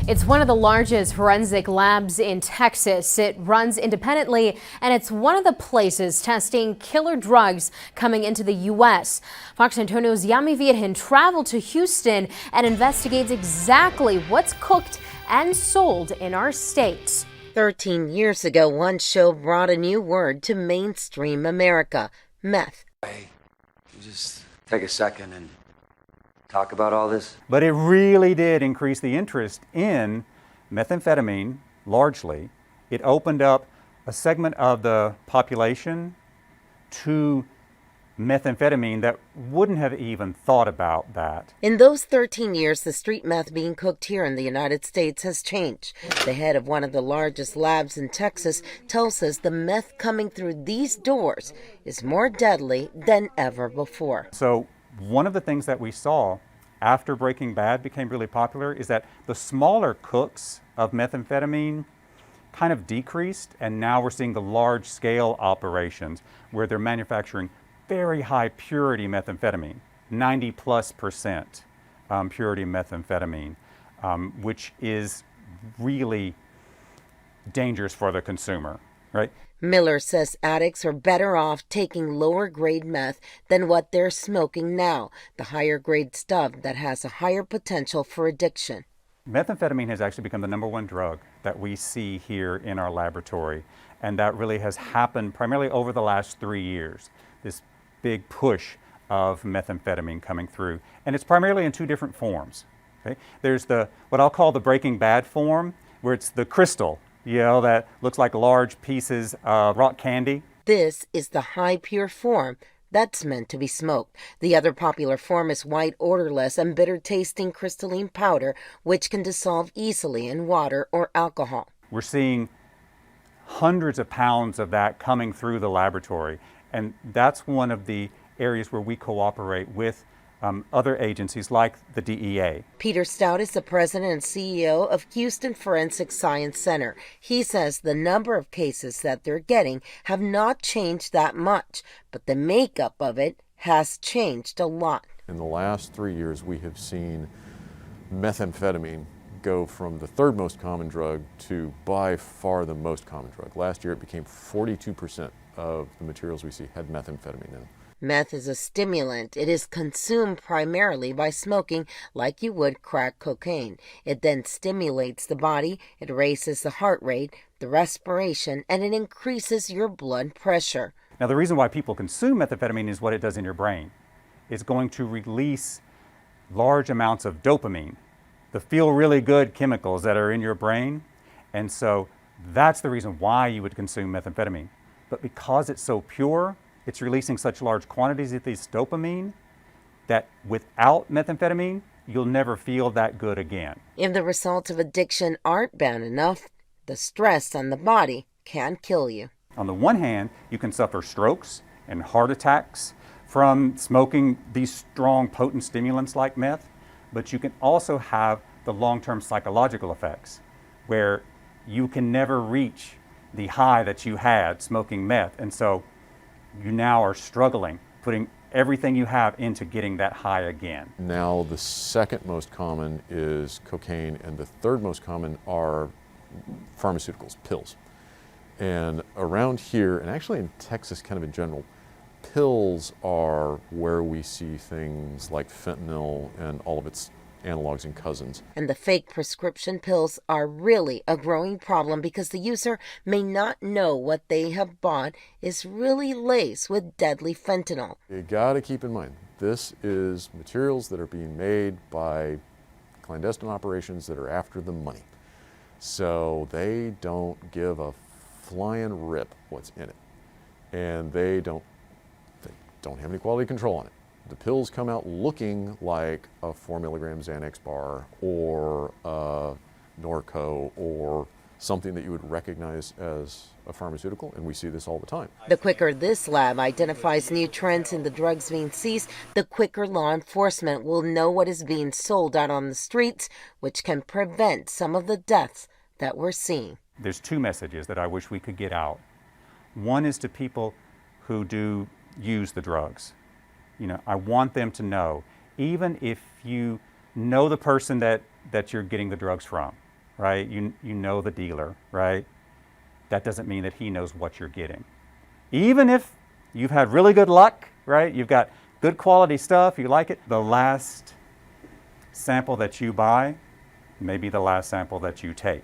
It's one of the largest forensic labs in Texas. It runs independently, and it's one of the places testing killer drugs coming into the U.S. Fox Antonio's Yami Virgin traveled to Houston and investigates exactly what's cooked and sold in our state. 13 years ago, one show brought a new word to mainstream America: meth. Hey, just take a second and talk about all this. But it really did increase the interest in methamphetamine, largely. It opened up a segment of the population to methamphetamine that wouldn't have even thought about that. In those 13 years, the street meth being cooked here in the United States has changed. The head of one of the largest labs in Texas tells us the meth coming through these doors is more deadly than ever before. So one of the things that we saw after Breaking Bad became really popular is that the smaller cooks of methamphetamine kind of decreased, and now we're seeing the large-scale operations where they're manufacturing very high purity methamphetamine, 90+% purity methamphetamine, which is really dangerous for the consumer, right? Miller says addicts are better off taking lower grade meth than what they're smoking now, the higher grade stuff that has a higher potential for addiction. Methamphetamine has actually become the #1 drug that we see here in our laboratory, and that really has happened primarily over the last 3 years. This big push of methamphetamine coming through, and it's primarily in two different forms. Okay? There's what I'll call the Breaking Bad form, where it's the crystal, that looks like large pieces of rock candy. This is the high pure form that's meant to be smoked. The other popular form is white, odorless, and bitter-tasting crystalline powder, which can dissolve easily in water or alcohol. We're seeing hundreds of pounds of that coming through the laboratory, and that's one of the areas where we cooperate with other agencies like the DEA. Peter Stout is the president and CEO of Houston Forensic Science Center. He says the number of cases that they're getting have not changed that much, but the makeup of it has changed a lot. In the last 3 years, we have seen methamphetamine go from the third most common drug to by far the most common drug. Last year, it became 42% of the materials we see had methamphetamine in them. Meth is a stimulant. It is consumed primarily by smoking like you would crack cocaine. It then stimulates the body, it raises the heart rate, the respiration, and it increases your blood pressure. Now, the reason why people consume methamphetamine is what it does in your brain. It's going to release large amounts of dopamine, the feel really good chemicals that are in your brain, and so that's the reason why you would consume methamphetamine. But because it's so pure, it's releasing such large quantities of this dopamine that without methamphetamine, you'll never feel that good again. If the results of addiction aren't bad enough, the stress on the body can kill you. On the one hand, you can suffer strokes and heart attacks from smoking these strong, potent stimulants like meth, but you can also have the long-term psychological effects where you can never reach the high that you had smoking meth, and so you now are struggling, putting everything you have into getting that high again. Now the second most common is cocaine, and the third most common are pharmaceuticals, pills. And around here, and actually in Texas kind of in general, pills are where we see things like fentanyl and all of its analogs and cousins. And the fake prescription pills are really a growing problem because the user may not know what they have bought is really laced with deadly fentanyl. You gotta keep in mind, this is materials that are being made by clandestine operations that are after the money. So they don't give a flying rip what's in it. And they don't have any quality control on it. The pills come out looking like a 4 milligram Xanax bar or a Norco or something that you would recognize as a pharmaceutical, and we see this all the time. The quicker this lab identifies new trends in the drugs being seized, the quicker law enforcement will know what is being sold out on the streets, which can prevent some of the deaths that we're seeing. There's two messages that I wish we could get out. One is to people who do use the drugs. I want them to know, even if you know the person that you're getting the drugs from, right? You know the dealer, right? That doesn't mean that he knows what you're getting. Even if you've had really good luck, right? You've got good quality stuff, you like it, the last sample that you buy may be the last sample that you take.